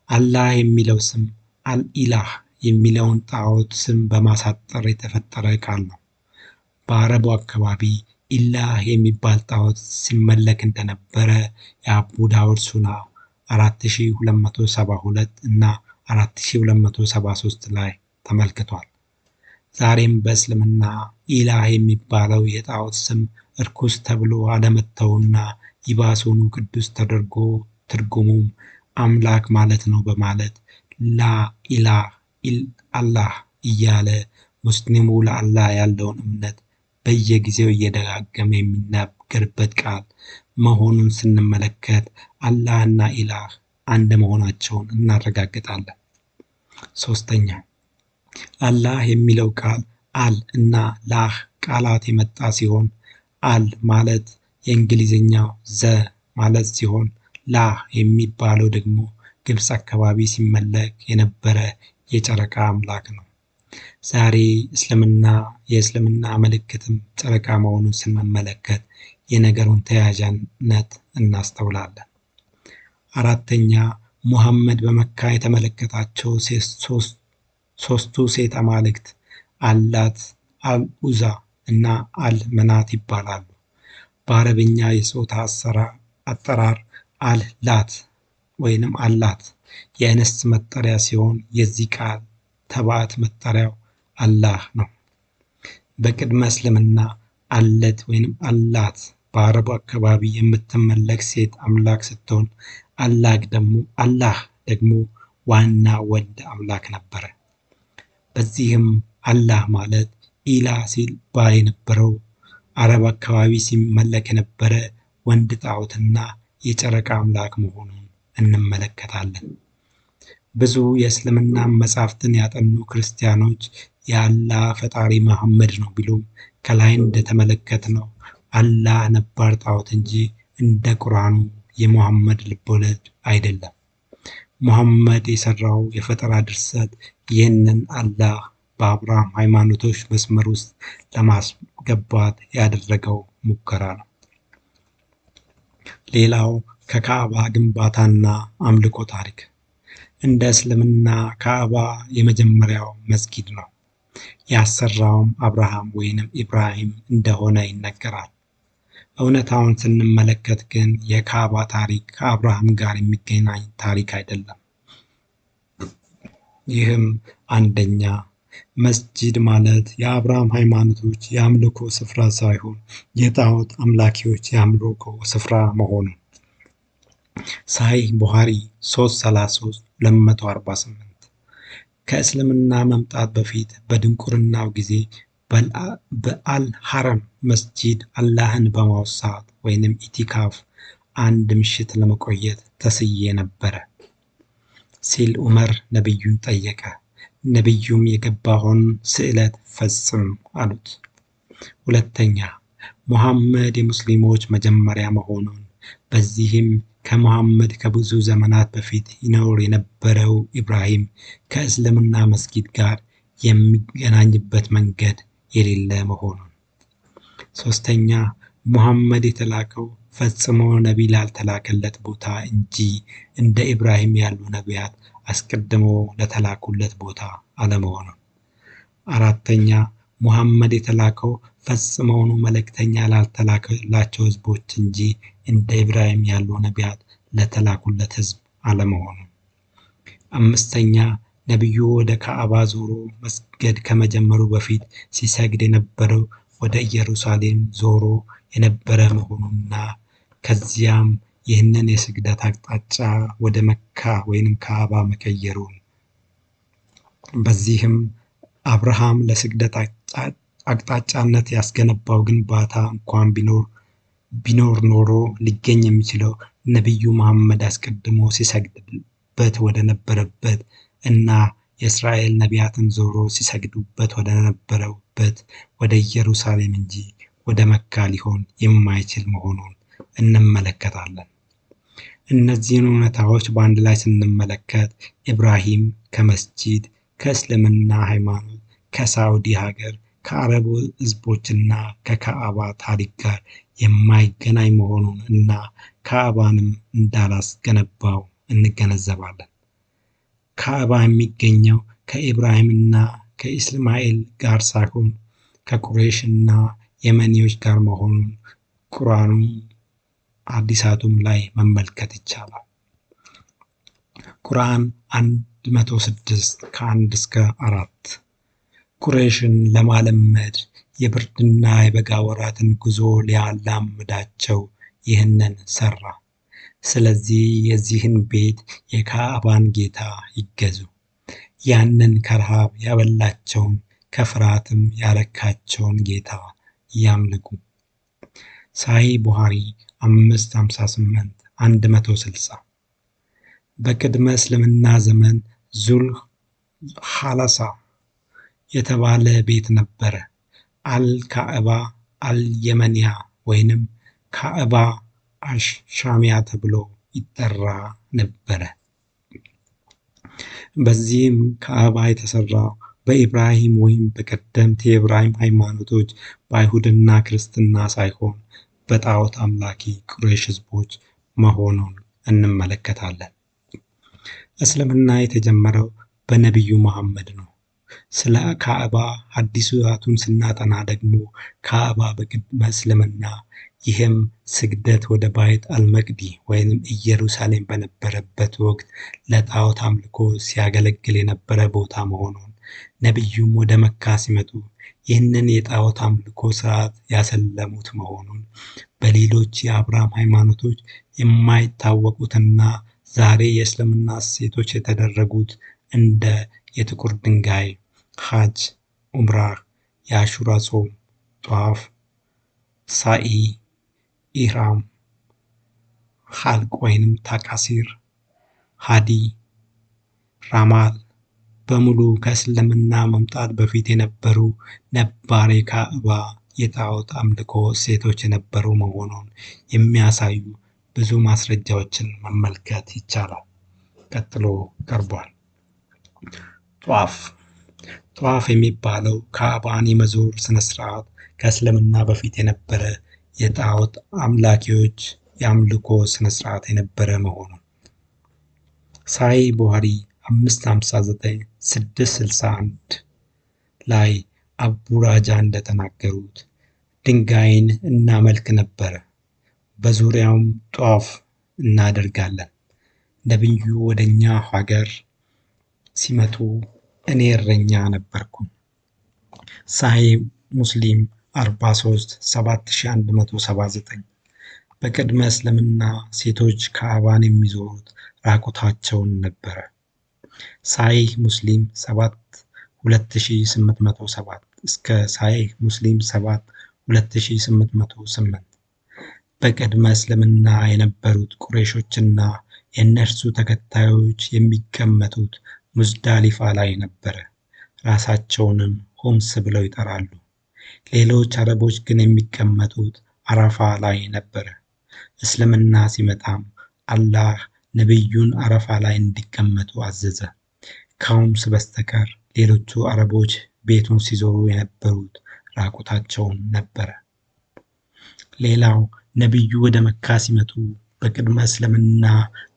አላህ የሚለው ስም አልኢላህ የሚለውን ጣዖት ስም በማሳጠር የተፈጠረ ቃል ነው። በአረቡ አካባቢ ኢላህ የሚባል ጣዖት ሲመለክ እንደነበረ የአቡ ዳውድ ሱና 4272 እና 4273 ላይ ተመልክቷል። ዛሬም በእስልምና ኢላህ የሚባለው የጣዖት ስም እርኩስ ተብሎ አለመተውና ይባሱኑ ቅዱስ ተደርጎ ትርጉሙም አምላክ ማለት ነው በማለት ላ ኢላህ ኢልአላህ እያለ ሙስሊሙ ለአላህ ያለውን እምነት በየጊዜው እየደጋገመ የሚናገርበት ቃል መሆኑን ስንመለከት አላህና ኢላህ አንድ መሆናቸውን እናረጋግጣለን። ሶስተኛ፣ አላህ የሚለው ቃል አል እና ላህ ቃላት የመጣ ሲሆን አል ማለት የእንግሊዝኛው ዘ ማለት ሲሆን ላህ የሚባለው ደግሞ ግብፅ አካባቢ ሲመለክ የነበረ የጨረቃ አምላክ ነው። ዛሬ የእስልምና ምልክትም ጨረቃ መሆኑን ስንመለከት የነገሩን ተያያዥነት እናስተውላለን። አራተኛ፣ ሙሐመድ በመካ የተመለከታቸው ሶስቱ ሴት አማልክት አላት፣ አልኡዛ እና አልመናት ይባላሉ። በአረብኛ የጾታ አጠራር አልላት ወይንም አላት የእንስት መጠሪያ ሲሆን የዚህ ቃል ተባዕት መጠሪያው አላህ ነው። በቅድመ እስልምና አለት ወይንም አላት በአረቡ አካባቢ የምትመለክ ሴት አምላክ ስትሆን አላህ ደግሞ ዋና ወንድ አምላክ ነበረ። በዚህም አላህ ማለት ኢላህ ሲባል የነበረው አረብ አካባቢ ሲመለክ የነበረ ወንድ ጣዖትና የጨረቃ አምላክ መሆኑን እንመለከታለን። ብዙ የእስልምና መጻሕፍትን ያጠኑ ክርስቲያኖች የአላህ ፈጣሪ መሐመድ ነው ቢሉም ከላይ እንደተመለከትነው አላህ ነባር ጣዖት እንጂ እንደ ቁርአኑ የሙሐመድ ልቦለድ አይደለም። ሙሐመድ የሰራው የፈጠራ ድርሰት ይህንን አላህ በአብርሃም ሃይማኖቶች መስመር ውስጥ ለማስገባት ያደረገው ሙከራ ነው። ሌላው ከካዕባ ግንባታና አምልኮ ታሪክ እንደ እስልምና ካዕባ የመጀመሪያው መስጊድ ነው። ያሰራውም አብርሃም ወይንም ኢብራሂም እንደሆነ ይነገራል። እውነታውን ስንመለከት ግን የካዕባ ታሪክ ከአብርሃም ጋር የሚገናኝ ታሪክ አይደለም። ይህም አንደኛ፣ መስጂድ ማለት የአብርሃም ሃይማኖቶች የአምልኮ ስፍራ ሳይሆን የጣዖት አምላኪዎች የአምልኮ ስፍራ መሆኑን ሳሂህ ቡኻሪ 333 248 ከእስልምና መምጣት በፊት በድንቁርናው ጊዜ በአል-ሐረም መስጂድ አላህን በማውሳት ኢዕቲካፍ አንድ ምሽት ለመቆየት ተስዬ ነበረ ሲል ዑመር ነቢዩን ጠየቀ። ነቢዩም የገባኸውን ስዕለት ፈጽም አሉት። ሁለተኛ ሙሐመድ የሙስሊሞች መጀመሪያ መሆኑን በዚህም ከሙሐመድ ከብዙ ዘመናት በፊት ይኖር የነበረው ኢብራሂም ከእስልምና መስጊድ ጋር የሚገናኝበት መንገድ የሌለ መሆኑን። ሶስተኛ ሙሐመድ የተላከው ፈጽሞ ነቢይ ላልተላከለት ቦታ እንጂ እንደ ኢብራሂም ያሉ ነቢያት አስቀድመው ለተላኩለት ቦታ አለመሆኑን። አራተኛ ሙሐመድ የተላከው ፈጽመውኑ መልእክተኛ ላልተላከላቸው ህዝቦች እንጂ እንደ ኢብራሂም ያሉ ነቢያት ለተላኩለት ህዝብ አለመሆኑን። አምስተኛ ነቢዩ ወደ ካዕባ ዞሮ መስገድ ከመጀመሩ በፊት ሲሰግድ የነበረው ወደ ኢየሩሳሌም ዞሮ የነበረ መሆኑንና ከዚያም ይህንን የስግደት አቅጣጫ ወደ መካ ካዕባ መቀየሩን። በዚህም አብርሃም ለስግደት አቅጣጫነት ያስገነባው ግንባታ እንኳን ቢኖር ኖሮ ሊገኝ የሚችለው ነቢዩ መሐመድ አስቀድሞ ሲሰግድበት ወደ ነበረበት እና የእስራኤል ነቢያትም ዞሮ ሲሰግዱበት ወደ ነበረበት ወደ ኢየሩሳሌም እንጂ ወደ መካ ሊሆን የማይችል መሆኑን እንመለከታለን። እነዚህን እውነታዎች በአንድ ላይ ስንመለከት ኢብራሂም ከመስጂድ፣ ከእስልምና ሃይማኖት፣ ከሳዑዲ ሀገር፣ ከአረብ ህዝቦችና ከካዕባ ታሪክ ጋር የማይገናኝ መሆኑን እና ካዕባንም እንዳላስገነባው እንገነዘባለን። ካዕባ የሚገኘው ከኢብራሂምና ከኢስማኤል ጋር ሳይሆን ከቁረይሽ እና የመኒዎች ጋር መሆኑን ቁርአኑ ሐዲሳቱም ላይ መመልከት ይቻላል። ቁርአን 106 ከ1-4 ቁረይሽን ለማለመድ የብርድና የበጋ ወራትን ጉዞ ሊያላምዳቸው ይህንን ሰራ። ስለዚህ የዚህን ቤት የካዕባን ጌታ ይገዙ፣ ያንን ከረሃብ ያበላቸውን ከፍርሃትም ያረካቸውን ጌታ ያምልኩ። ሳሂህ ቡኻሪ 558 160 በቅድመ እስልምና ዘመን ዙል ሐለሳ የተባለ ቤት ነበረ። አል-ካዕባ አል-የመንያ ወይንም ካዕባ አሻሚያ ተብሎ ይጠራ ነበረ። በዚህም ካዕባ የተሰራው በኢብራሂም ወይም በቀደምት የኢብራሂም ሃይማኖቶች በአይሁድና ክርስትና ሳይሆን በጣዖት አምላኪ ቁረይሽ ህዝቦች መሆኑን እንመለከታለን። እስልምና የተጀመረው በነቢዩ መሐመድ ነው። ስለ ካዕባ ሐዲሳቱን ስናጠና ደግሞ ካዕባ በቅድመ እስልምና ይህም ስግደት ወደ ባይት አልመቅዲ ወይም ኢየሩሳሌም በነበረበት ወቅት ለጣዖት አምልኮ ሲያገለግል የነበረ ቦታ መሆኑን፣ ነቢዩም ወደ መካ ሲመጡ ይህንን የጣዖት አምልኮ ስርዓት ያሰለሙት መሆኑን፣ በሌሎች የአብርሃም ሃይማኖቶች የማይታወቁትና ዛሬ የእስልምና እሴቶች የተደረጉት እንደ የጥቁር ድንጋይ፣ ሐጅ፣ ዑምራህ፣ የአሹራ ጾም፣ ጧፍ፣ ሳኢ፣ ኢህራም፣ ሐልቅ ወይንም ታቃሲር፣ ሃዲ፣ ራማል በሙሉ ከእስልምና መምጣት በፊት የነበሩ ነባር የካዕባ የጣዖት አምልኮ እሴቶች የነበሩ መሆኑን የሚያሳዩ ብዙ ማስረጃዎችን መመልከት ይቻላል። ቀጥሎ ቀርቧል። ጧፍ የሚባለው ካዕባን የመዞር ስነስርዓት ከእስልምና በፊት የነበረ የጣዖት አምላኪዎች የአምልኮ ስነስርዓት የነበረ መሆኑን ሳሂህ ቡኻሪ 559 661 ላይ አቡራጃ እንደተናገሩት ድንጋይን እናመልክ ነበረ፣ በዙሪያውም ጧፍ እናደርጋለን። ነቢዩ ወደኛ ሀገር ሲመጡ እኔ እረኛ ነበርኩኝ። ሳሂህ ሙስሊም 43 7179 በቅድመ እስልምና ሴቶች ካዕባን የሚዞሩት ራቁታቸውን ነበረ። ሳሂህ ሙስሊም 7 2807 እስከ ሳሂህ ሙስሊም 7 2808 በቅድመ እስልምና የነበሩት ቁረይሾችና የእነርሱ ተከታዮች የሚቀመጡት ሙዝዳሊፋ ላይ ነበረ። ራሳቸውንም ሆምስ ብለው ይጠራሉ። ሌሎች አረቦች ግን የሚቀመጡት አረፋ ላይ ነበረ። እስልምና ሲመጣም አላህ ነቢዩን አረፋ ላይ እንዲቀመጡ አዘዘ። ከሆምስ በስተቀር ሌሎቹ አረቦች ቤቱን ሲዞሩ የነበሩት ራቁታቸውን ነበረ። ሌላው ነቢዩ ወደ መካ ሲመጡ በቅድመ እስልምና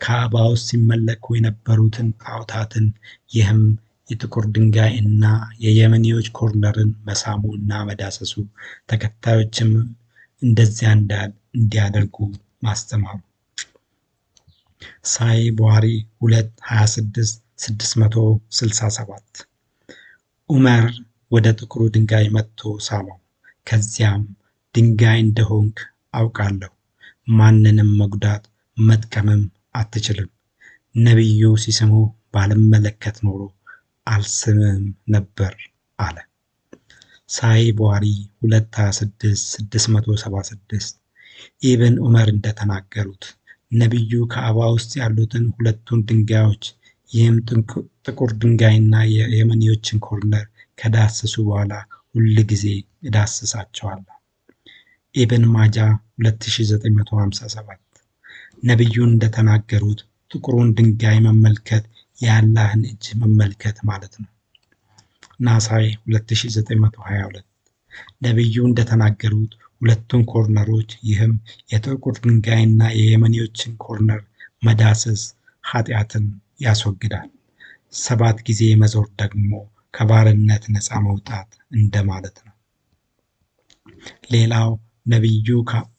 ካዕባ ውስጥ ሲመለኩ የነበሩትን ጣዖታትን ይህም የጥቁር ድንጋይ እና የየመኒዎች ኮርነርን መሳሙ እና መዳሰሱ ተከታዮችም እንደዚያ እንዲያደርጉ ማስተማሩ። ሳሂህ ቡኻሪ 22667 ዑመር ወደ ጥቁሩ ድንጋይ መጥቶ ሳመው። ከዚያም ድንጋይ እንደሆንክ አውቃለሁ፣ ማንንም መጉዳት መጥቀምም አትችልም። ነቢዩ ሲስሙ ባልመለከት ኖሮ አልስምም ነበር አለ። ሳሂህ ቡኻሪ 226676 ኢብን ዑመር እንደተናገሩት ነቢዩ ካዕባ ውስጥ ያሉትን ሁለቱን ድንጋዮች ይህም ጥቁር ድንጋይና የየመኒዎችን ኮርነር ከዳሰሱ በኋላ ሁል ጊዜ እዳስሳቸዋለሁ። ኢብን ማጃ 2957 ነቢዩን እንደተናገሩት ጥቁሩን ድንጋይ መመልከት የአላህን እጅ መመልከት ማለት ነው። ናሳኢ 2922 ነቢዩ እንደተናገሩት ሁለቱን ኮርነሮች ይህም የጥቁር ድንጋይና የየመኒዎችን ኮርነር መዳሰስ ኃጢአትን ያስወግዳል። 7 ጊዜ መዞር ደግሞ ከባርነት ነፃ መውጣት እንደማለት ነው። ሌላው ነቢዩ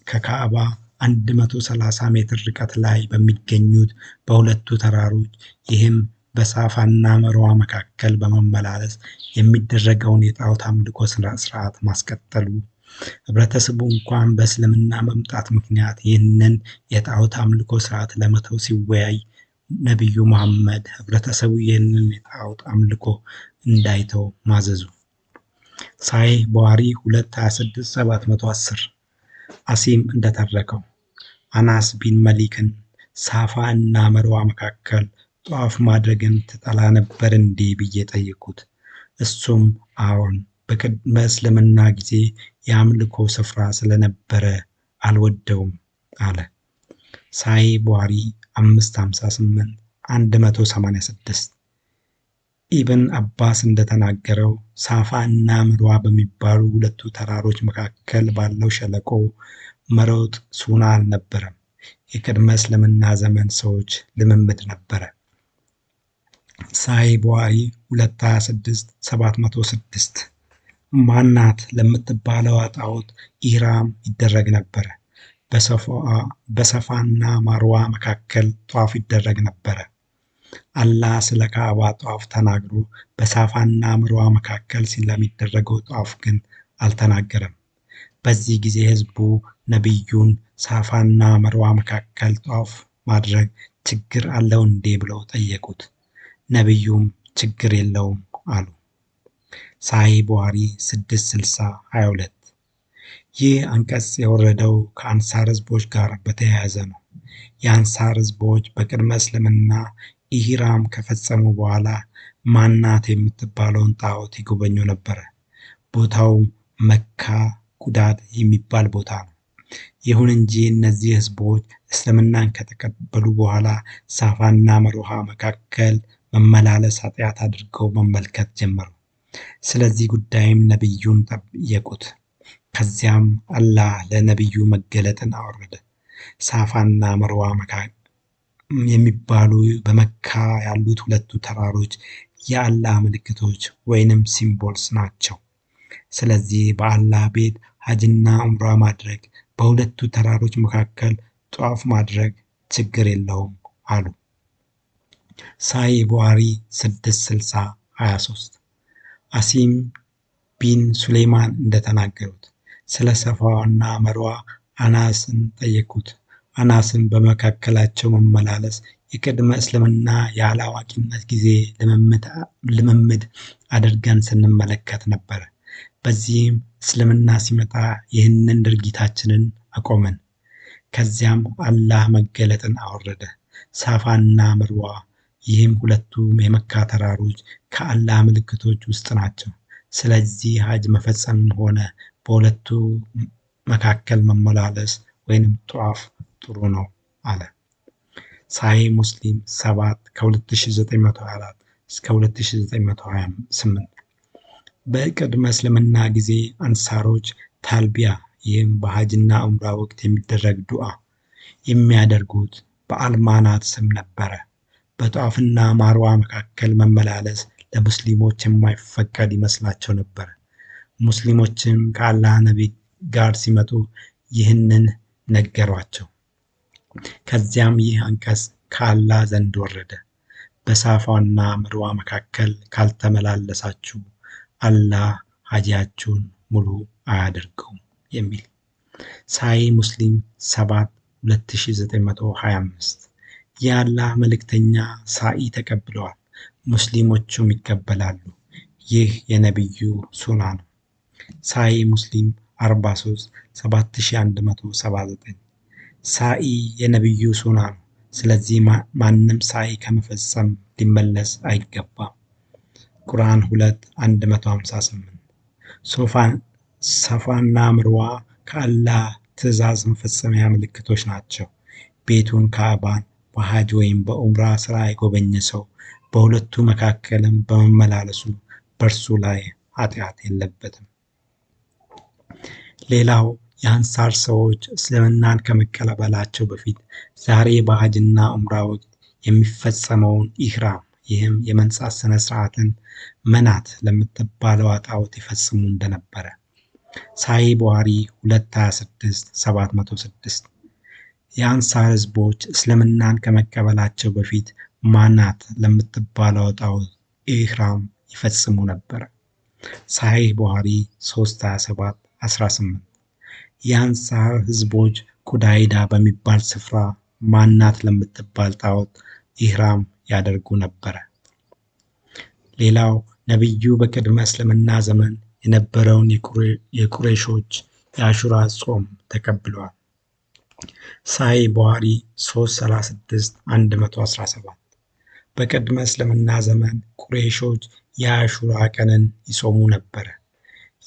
ከካዕባ 130 ሜትር ርቀት ላይ በሚገኙት በሁለቱ ተራሮች ይህም በሳፋና መርዋ መካከል በመመላለስ የሚደረገውን የጣዖት አምልኮ ስርዓት ማስቀጠሉ፣ ህብረተሰቡ እንኳን በእስልምና መምጣት ምክንያት ይህንን የጣዖት አምልኮ ስርዓት ለመተው ሲወያይ ነቢዩ መሐመድ ህብረተሰቡ ይህንን የጣዖት አምልኮ እንዳይተው ማዘዙ። ሳሂህ ቡኻሪ 226710 አሲም እንደተረከው አናስ ቢን መሊክን ሳፋ እና መርዋ መካከል ጧፍ ማድረግን ትጠላ ነበር እንዴ ብዬ ጠየቅኩት። እሱም አዎን፣ በቅድመ እስልምና ጊዜ የአምልኮ ስፍራ ስለነበረ አልወደውም አለ። ሳሂህ ቡኻሪ 558 186 ኢብን አባስ እንደተናገረው ሳፋ እና መርዋ በሚባሉ ሁለቱ ተራሮች መካከል ባለው ሸለቆ መሮጥ ሱና አልነበረም፣ የቅድመ እስልምና ዘመን ሰዎች ልምምድ ነበረ። ሳሂህ ቡኻሪ 226706 ማናት ለምትባለው ጣዖት ኢህራም ይደረግ ነበረ። በሰፋና ማርዋ መካከል ጧፍ ይደረግ ነበረ። አላህ ስለ ካዕባ ጧፍ ተናግሮ በሳፋና መርዋ መካከል ስለሚደረገው ጧፍ ግን አልተናገረም። በዚህ ጊዜ ህዝቡ ነቢዩን ሳፋና መርዋ መካከል ጧፍ ማድረግ ችግር አለው እንዴ ብለው ጠየቁት። ነቢዩም ችግር የለውም አሉ። ሳሂህ ቡኻሪ 66022 ይህ አንቀጽ የወረደው ከአንሳር ህዝቦች ጋር በተያያዘ ነው። የአንሳር ህዝቦች በቅድመ እስልምና ኢህራም ከፈጸሙ በኋላ ማናት የምትባለውን ጣዖት ይጎበኙ ነበረ። ቦታው መካ ጉዳድ የሚባል ቦታ ነው። ይሁን እንጂ እነዚህ ህዝቦች እስልምናን ከተቀበሉ በኋላ ሳፋና መርዋ መካከል መመላለስ ኃጢአት አድርገው መመልከት ጀመሩ። ስለዚህ ጉዳይም ነቢዩን ጠየቁት። ከዚያም አላህ ለነቢዩ መገለጥን አወረደ። ሳፋና መርዋ የሚባሉ በመካ ያሉት ሁለቱ ተራሮች የአላህ ምልክቶች ወይንም ሲምቦልስ ናቸው። ስለዚህ በአላህ ቤት ሀጅና ዑምራ ማድረግ፣ በሁለቱ ተራሮች መካከል ጧፍ ማድረግ ችግር የለውም አሉ። ሳሂህ ቡኻሪ 66023 አሲም ቢን ሱሌይማን እንደተናገሩት ስለ ሰፋና መርዋ አናስን ጠየቁት። አናስን በመካከላቸው መመላለስ የቅድመ እስልምና ያለአዋቂነት ጊዜ ልምምድ አድርገን ስንመለከት ነበር። በዚህም እስልምና ሲመጣ ይህንን ድርጊታችንን አቆመን። ከዚያም አላህ መገለጥን አወረደ፣ ሳፋና መርዋ። ይህም ሁለቱም የመካ ተራሮች ከአላህ ምልክቶች ውስጥ ናቸው። ስለዚህ ሀጅ መፈጸምም ሆነ በሁለቱ መካከል መመላለስ ወይንም ጧፍ ጥሩ ነው አለ። ሳሂህ ሙስሊም 7 ከ2924 እስከ 2928። በቅድመ እስልምና ጊዜ አንሳሮች ታልቢያ ይህም በሀጅና ዑምራ ወቅት የሚደረግ ዱዓ የሚያደርጉት በአልማናት ስም ነበረ። በጧፍና ማርዋ መካከል መመላለስ ለሙስሊሞች የማይፈቀድ ይመስላቸው ነበር። ሙስሊሞችም ከአላህ ነቢይ ጋር ሲመጡ ይህንን ነገሯቸው። ከዚያም ይህ አንቀጽ ከአላህ ዘንድ ወረደ፣ በሳፋና መርዋ መካከል ካልተመላለሳችሁ አላህ ሀጂያችሁን ሙሉ አያደርገውም የሚል። ሳሂህ ሙስሊም 7 2925። የአላህ መልእክተኛ ሳኢ ተቀብለዋል፣ ሙስሊሞቹም ይቀበላሉ። ይህ የነቢዩ ሱና ነው። ሳሂህ ሙስሊም 43 7179። ሳኢ የነቢዩ ሱና ነው። ስለዚህ ማንም ሳኢ ከመፈጸም ሊመለስ አይገባም። ቁርአን 2 158። ሰፋና መርዋ ከአላህ ትእዛዝ መፈጸሚያ ምልክቶች ናቸው። ቤቱን ካዕባን በሀጅ ወይም በዑምራ ስራ የጎበኘ ሰው በሁለቱ መካከልም በመመላለሱ በእርሱ ላይ ኃጢአት የለበትም። ሌላው የአንሳር ሰዎች እስልምናን ከመቀበላቸው በፊት ዛሬ በሀጅና ዑምራ ወቅት የሚፈጸመውን ኢህራም ይህም የመንጻት ስነ ስርዓትን መናት ለምትባለው ጣዖት ይፈጽሙ እንደነበረ። ሳሂህ ቡኻሪ 226 706። የአንሳር ህዝቦች እስልምናን ከመቀበላቸው በፊት ማናት ለምትባለው ጣዖት ኢህራም ይፈጽሙ ነበር። ሳሂህ ቡኻሪ 327 18። የአንሳር ህዝቦች ቁዳይዳ በሚባል ስፍራ ማናት ለምትባል ጣዖት ኢህራም ያደርጉ ነበር። ሌላው ነቢዩ በቅድመ እስልምና ዘመን የነበረውን የቁረይሾች የአሹራ ጾም ተቀብለዋል። ሳሂህ ቡኻሪ 336 117። በቅድመ እስልምና ዘመን ቁረይሾች የአሹራ ቀንን ይጾሙ ነበር።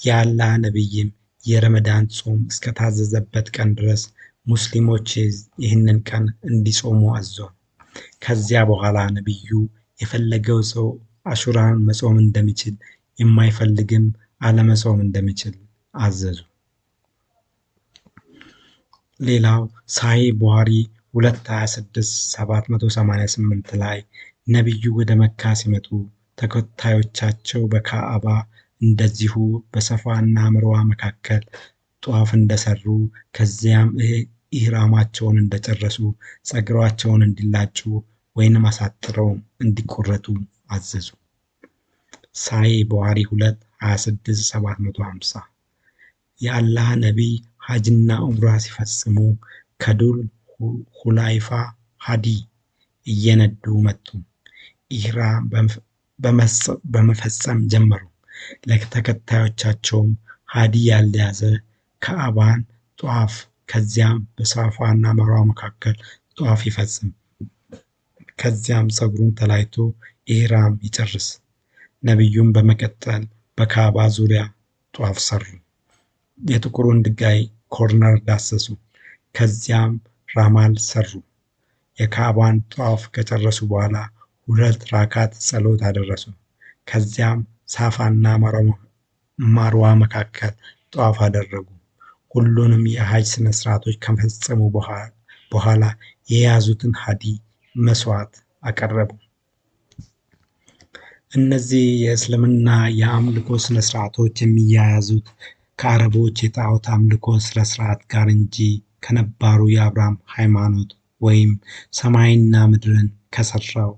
የአላህ ነቢይም የረመዳን ጾም እስከታዘዘበት ቀን ድረስ ሙስሊሞች ይህንን ቀን እንዲጾሙ አዘዙ። ከዚያ በኋላ ነቢዩ የፈለገው ሰው አሹራን መጾም እንደሚችል፣ የማይፈልግም አለመጾም እንደሚችል አዘዙ። ሌላው ሳሂህ ቡኻሪ 226 788 ላይ ነቢዩ ወደ መካ ሲመጡ ተከታዮቻቸው በካዕባ እንደዚሁ በሰፋና መርዋ መካከል ጧፍ እንደሰሩ፣ ከዚያም ኢህራማቸውን እንደጨረሱ ፀጉራቸውን እንዲላጩ ወይንም አሳጥረው እንዲቆረጡ አዘዙ። ሳሂህ ቡኻሪ 2 26 750። የአላህ ነቢይ ሀጅና ዑምራ ሲፈጽሙ ከዱል ሁላይፋ ሀዲ እየነዱ መጡ። ኢህራም በመፈጸም ጀመሩ። ለተከታዮቻቸውም ሀዲ ያልያዘ ካዕባን ጧፍ፣ ከዚያም በሳፋና መርዋ መካከል ጧፍ ይፈጽም። ከዚያም ፀጉሩን ተላጭቶ ኢህራም ይጨርስ። ነቢዩም በመቀጠል በካዕባ ዙሪያ ጧፍ ሰሩ። የጥቁሩን ድንጋይ ኮርነር ዳሰሱ። ከዚያም ራማል ሰሩ። የካዕባን ጧፍ ከጨረሱ በኋላ 2 ራካት ጸሎት አደረሱ። ከዚያም ሳፋና ማርዋ መካከል ጧፍ አደረጉ። ሁሉንም የሀጅ ስነ ስርዓቶች ከፈጸሙ በኋላ የያዙትን ሀዲ መስዋዕት አቀረቡ። እነዚህ የእስልምና የአምልኮ ስነ ስርዓቶች የሚያያዙት ከአረቦች የጣዖት አምልኮ ስነ ስርዓት ጋር እንጂ ከነባሩ የአብርሃም ሃይማኖት ወይም ሰማይና ምድርን ከሰራው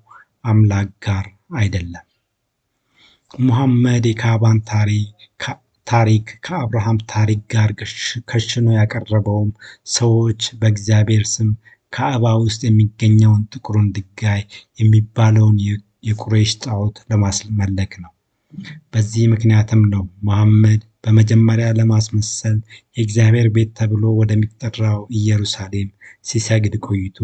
አምላክ ጋር አይደለም። ሙሐመድ የካዕባን ታሪክ ከአብርሃም ታሪክ ጋር ከሽኖ ያቀረበውም ሰዎች በእግዚአብሔር ስም ካዕባ ውስጥ የሚገኘውን ጥቁሩን ድንጋይ የሚባለውን የቁረይሽ ጣዖት ለማስመለክ ነው። በዚህ ምክንያትም ነው መሐመድ በመጀመሪያ ለማስመሰል የእግዚአብሔር ቤት ተብሎ ወደሚጠራው ኢየሩሳሌም ሲሰግድ ቆይቶ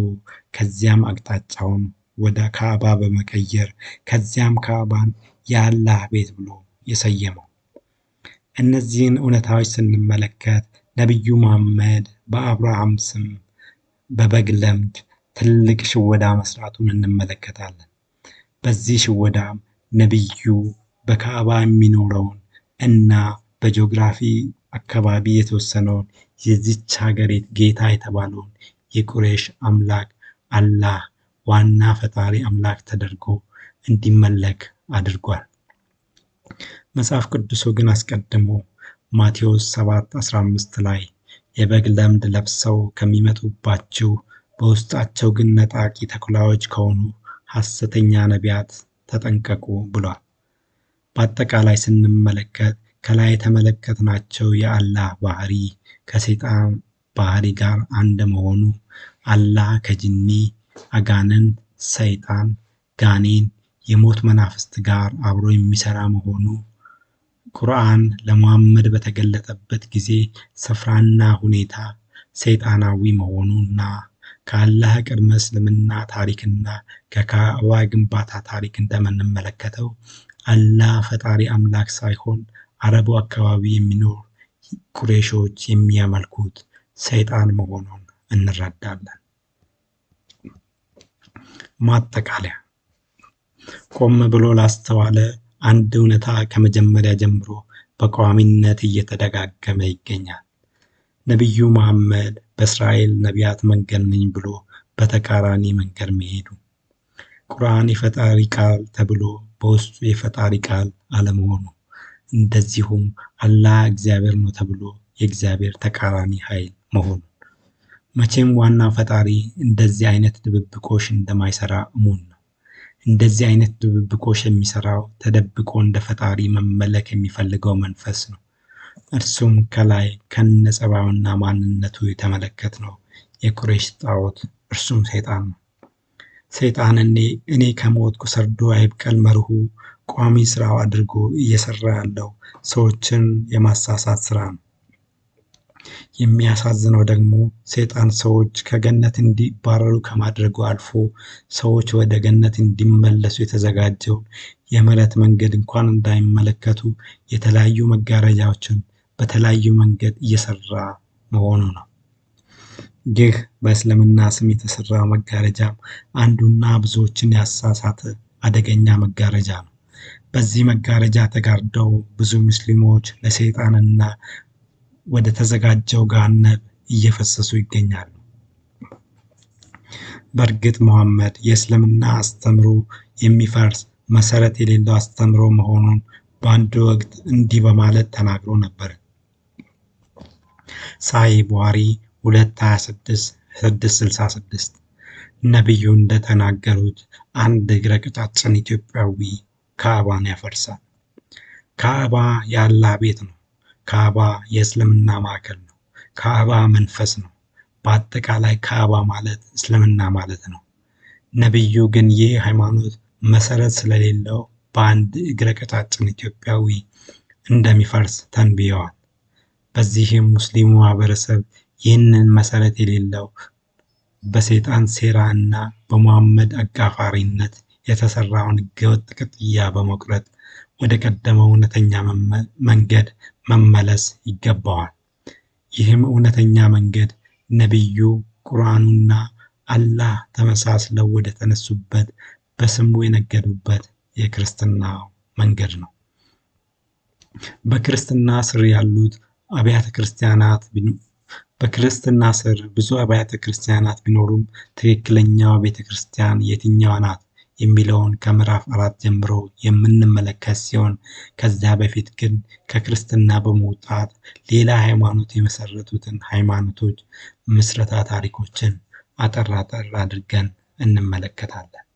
ከዚያም አቅጣጫውን ወደ ካዕባ በመቀየር ከዚያም ካዕባን የአላህ ቤት ብሎ የሰየመው። እነዚህን እውነታዎች ስንመለከት ነቢዩ መሐመድ በአብርሃም ስም በበግ ለምድ ትልቅ ሽወዳ መስራቱን እንመለከታለን። በዚህ ሽወዳም ነቢዩ በካዕባ የሚኖረውን እና በጂኦግራፊ አካባቢ የተወሰነውን የዚች ሀገር ጌታ የተባለውን የቁረይሽ አምላክ አላህ ዋና ፈጣሪ አምላክ ተደርጎ እንዲመለክ አድርጓል። መጽሐፍ ቅዱሱ ግን አስቀድሞ ማቴዎስ 7:15 ላይ የበግ ለምድ ለብሰው ከሚመጡባችሁ በውስጣቸው ግን ነጣቂ ተኩላዎች ከሆኑ ሐሰተኛ ነቢያት ተጠንቀቁ ብሏል። በአጠቃላይ ስንመለከት ከላይ የተመለከትናቸው የአላህ ባህሪ ከሰይጣን ባህሪ ጋር አንድ መሆኑ፣ አላህ ከጅኒ፣ አጋንንት፣ ሰይጣን፣ ጋኔን፣ የሞት መናፍስት ጋር አብሮ የሚሰራ መሆኑ፣ ቁርአን ለሙሐመድ በተገለጠበት ጊዜ ስፍራና ሁኔታ ሰይጣናዊ መሆኑና ከአላህ ቅድመ እስልምና ታሪክና ከካዕባ ግንባታ ታሪክ እንደምንመለከተው አላህ ፈጣሪ አምላክ ሳይሆን አረቡ አካባቢ የሚኖር ቁረይሾች የሚያመልኩት ሰይጣን መሆኑን እንረዳለን። ማጠቃለያ፣ ቆም ብሎ ላስተዋለ አንድ እውነታ ከመጀመሪያ ጀምሮ በቋሚነት እየተደጋገመ ይገኛል። ነቢዩ መሐመድ በእስራኤል ነቢያት መንገድ ነኝ ብሎ በተቃራኒ መንገድ መሄዱ፣ ቁርአን የፈጣሪ ቃል ተብሎ በውስጡ የፈጣሪ ቃል አለመሆኑ፣ እንደዚሁም አላህ እግዚአብሔር ነው ተብሎ የእግዚአብሔር ተቃራኒ ኃይል መሆኑ። መቼም ዋና ፈጣሪ እንደዚህ አይነት ድብብቆሽ እንደማይሰራ እሙን ነው። እንደዚህ አይነት ድብብቆሽ የሚሰራው ተደብቆ እንደ ፈጣሪ መመለክ የሚፈልገው መንፈስ ነው። እርሱም ከላይ ከነጸባዩና ማንነቱ የተመለከትነው የቁረይሽ ጣዖት እርሱም ሰይጣን ነው። ሰይጣን እኔ ከሞትኩ ሰርዶ አይብቀል መርሁ ቋሚ ስራው አድርጎ እየሰራ ያለው ሰዎችን የማሳሳት ስራ ነው። የሚያሳዝነው ደግሞ ሰይጣን ሰዎች ከገነት እንዲባረሩ ከማድረጉ አልፎ ሰዎች ወደ ገነት እንዲመለሱ የተዘጋጀውን የምህረት መንገድ እንኳን እንዳይመለከቱ የተለያዩ መጋረጃዎችን በተለያዩ መንገድ እየሰራ መሆኑ ነው። ይህ በእስልምና ስም የተሰራው መጋረጃም አንዱና ብዙዎችን ያሳሳተ አደገኛ መጋረጃ ነው። በዚህ መጋረጃ ተጋርደው ብዙ ሙስሊሞች ለሰይጣንና ወደ ተዘጋጀው ገሃነም እየፈሰሱ ይገኛሉ። በእርግጥ መሐመድ የእስልምና አስተምሮ የሚፈርስ መሰረት የሌለው አስተምሮ መሆኑን በአንድ ወቅት እንዲህ በማለት ተናግሮ ነበር። ሳሂህ ቡኻሪ 2:26-666 ነቢዩ እንደተናገሩት አንድ እግረ ቀጫጭን ኢትዮጵያዊ ካዕባን ያፈርሳል። ካዕባ የአላህ ቤት ነው። ካዕባ የእስልምና ማዕከል ነው። ካዕባ መንፈስ ነው። በአጠቃላይ ካዕባ ማለት እስልምና ማለት ነው። ነቢዩ ግን ይህ ሃይማኖት መሰረት ስለሌለው በአንድ እግረ ቀጫጭን ኢትዮጵያዊ እንደሚፈርስ ተንብየዋል። በዚህም ሙስሊሙ ማህበረሰብ ይህንን መሰረት የሌለው በሰይጣን ሴራ እና በሙሐመድ አጋፋሪነት የተሰራውን ህገወጥ ቅጥያ በመቁረጥ ወደ ቀደመው እውነተኛ መንገድ መመለስ ይገባዋል። ይህም እውነተኛ መንገድ ነቢዩ፣ ቁርአኑና አላህ ተመሳስለው ወደ ተነሱበት በስሙ የነገዱበት የክርስትና መንገድ ነው። በክርስትና ስር ያሉት አብያተ ክርስቲያናት በክርስትና ስር ብዙ አብያተ ክርስቲያናት ቢኖሩም ትክክለኛው ቤተ ክርስቲያን የትኛዋ ናት የሚለውን ከምዕራፍ 4 ጀምሮ የምንመለከት ሲሆን ከዚያ በፊት ግን ከክርስትና በመውጣት ሌላ ሃይማኖት የመሰረቱትን ሃይማኖቶች ምስረታ ታሪኮችን አጠር አድርገን እንመለከታለን።